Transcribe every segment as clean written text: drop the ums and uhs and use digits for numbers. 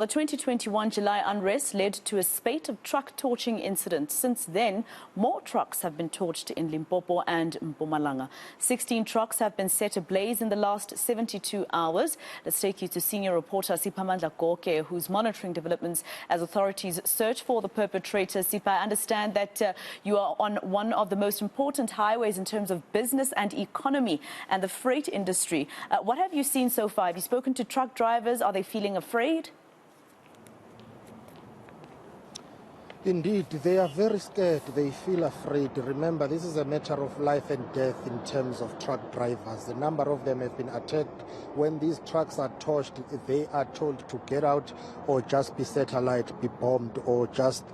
The 2021 July unrest led to a spate of truck torching incidents. Since then, more trucks have been torched in Limpopo and Mpumalanga. 16 trucks have been set ablaze in the last 72 hours. Let's take you to senior reporter Siphamandla Goge, who's monitoring developments as authorities search for the perpetrators. Sipa, I understand that you are on one of the most important highways in terms of business and economy and the freight industry. What have you seen so far? Have you spoken to truck drivers? Are they feeling afraid? Indeed, they are very scared. They feel afraid. Remember, this is a matter of life and death in terms of truck drivers. A number of them have been attacked. When these trucks are torched, they are told to get out or just be satellite, be bombed, or just,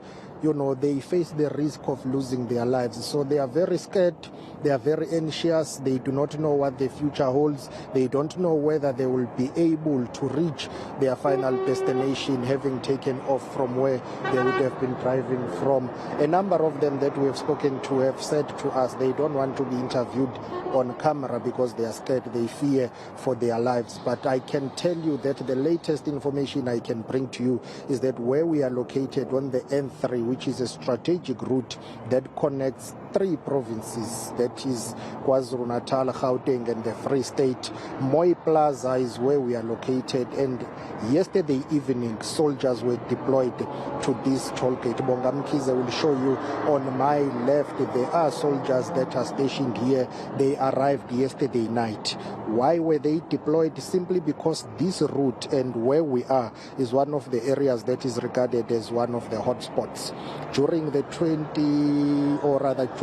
they face the risk of losing their lives. So they are very scared. They are very anxious. They do not know what the future holds. They don't know whether they will be able to reach their final destination, having taken off from where they would have been driving from. A number of them that we have spoken to have said to us they don't want to be interviewed on camera because they are scared. They fear for their lives. But I can tell you that the latest information I can bring to you is that where we are located on the N3, which is a strategic route that connects three provinces, that is KwaZulu-Natal, Gauteng and the Free State. Moi Plaza is where we are located, and yesterday evening soldiers were deployed to this toll gate. Bongamkize will show you on my left, there are soldiers that are stationed here. They arrived yesterday night. Why were they deployed? Simply because this route and where we are is one of the areas that is regarded as one of the hotspots. During the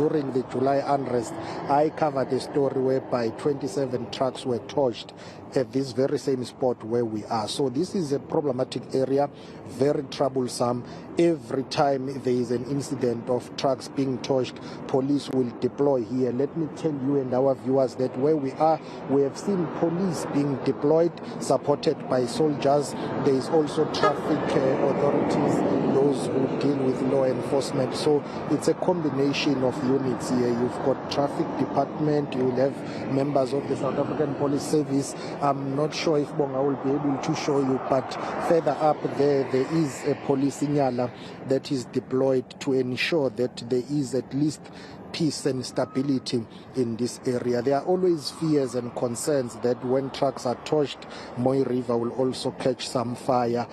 during the July unrest, I covered a story whereby 27 trucks were torched at this very same spot where we are. So this is a problematic area, very troublesome. Every time there is an incident of trucks being torched, police will deploy here. Let me tell you and our viewers that where we are, we have seen police being deployed, supported by soldiers. There is also traffic authorities, those who deal with law enforcement. So it's a combination of units here. You've got traffic department, you will have members of the South African Police Service. I'm not sure if Bonga will be able to show you, but further up there is a police signal that is deployed to ensure that there is at least peace and stability in this area. There are always fears and concerns that when trucks are torched, Moi River will also catch some fire.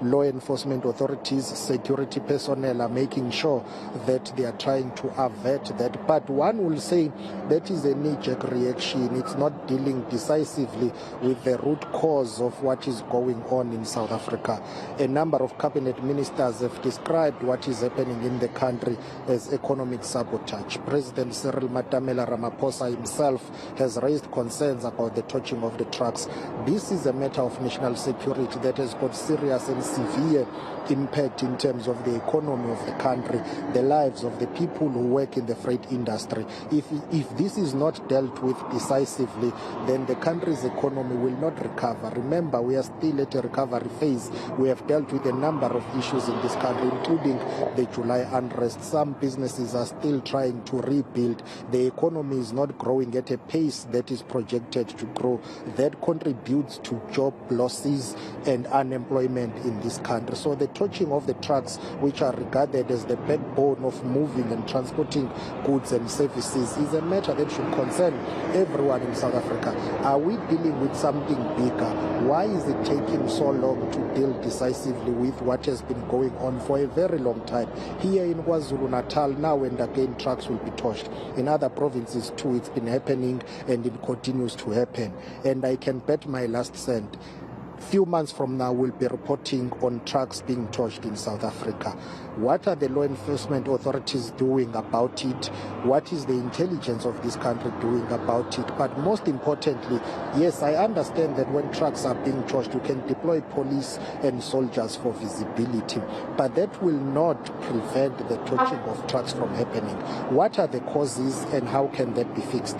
Law enforcement authorities, security personnel are making sure that they are trying to avert that. But one will say that is a knee-jerk reaction. It's not dealing decisively with the root cause of what is going on in South Africa. A number of cabinet ministers have described what is happening in the country as economic sabotage. President Cyril Matamela Ramaphosa himself has raised concerns about the torching of the trucks. This is a matter of national security that has got serious and severe impact in terms of the economy of the country, the lives of the people who work in the freight industry. If this is not dealt with decisively, then the country's economy will not recover. Remember, we are still at a recovery phase. We have dealt with a number of issues in this country, including the July unrest. Some businesses are still trying to rebuild. The economy is not growing at a pace that is projected to grow. That contributes to job losses and unemployment in this country. So the torching of the trucks, which are regarded as the backbone of moving and transporting goods and services, is a matter that should concern everyone in South Africa. Are we dealing with something bigger? Why is it taking so long to deal decisively with what has been going on for a very long time? Here in KwaZulu-Natal, now and again, trucks will be torched. In other provinces too, it's been happening and it continues to happen. And I can bet my last cent, few months from now we'll be reporting on trucks being torched in South Africa. What are the law enforcement authorities doing about it? What is the intelligence of this country doing about it? But most importantly, yes, I understand that when trucks are being torched, you can deploy police and soldiers for visibility, but that will not prevent the torching of trucks from happening. What are the causes and how can that be fixed?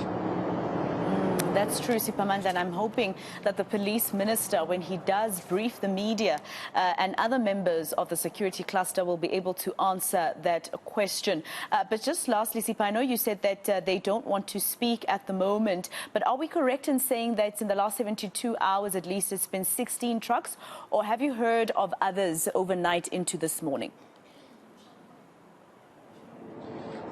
That's true, Siphamandla, and I'm hoping that the police minister, when he does brief the media and other members of the security cluster, will be able to answer that question. But just lastly, Sipha, I know you said that they don't want to speak at the moment, but are we correct in saying that in the last 72 hours at least it's been 16 trucks, or have you heard of others overnight into this morning?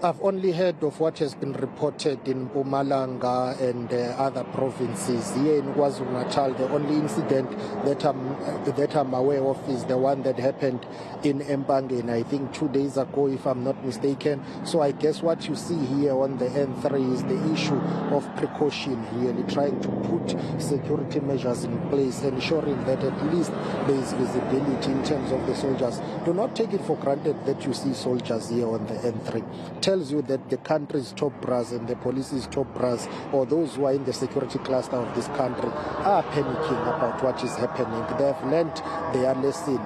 I've only heard of what has been reported in Mpumalanga and other provinces. Here in KwaZulu-Natal, the only incident that I'm aware of is the one that happened in Empangeni, I think 2 days ago, if I'm not mistaken. So I guess what you see here on the N3 is the issue of precaution, really trying to put security measures in place, ensuring that at least there is visibility in terms of the soldiers. Do not take it for granted that you see soldiers here on the N3. Tells you that the country's top brass and the police's top brass, or those who are in the security cluster of this country, are panicking about what is happening. They have learned their lesson.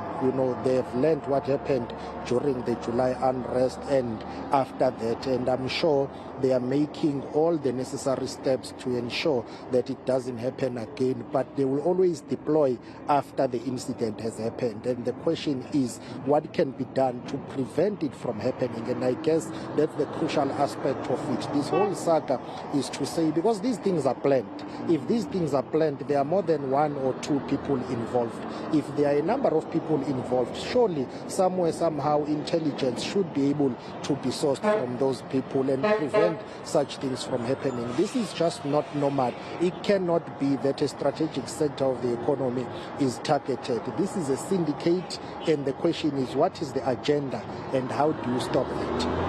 They have learned what happened during the July unrest and after that, and I'm sure they are making all the necessary steps to ensure that it doesn't happen again, but they will always deploy after the incident has happened. And the question is, what can be done to prevent it from happening? And I guess that's the crucial aspect of it. This whole saga is to say, because these things are planned. If these things are planned, there are more than one or two people involved. If there are a number of people involved, surely somewhere, somehow, intelligence should be able to be sourced from those people and prevent such things from happening. This is just not normal. It cannot be that a strategic sector of the economy is targeted. This is a syndicate, and the question is, what is the agenda and how do you stop it?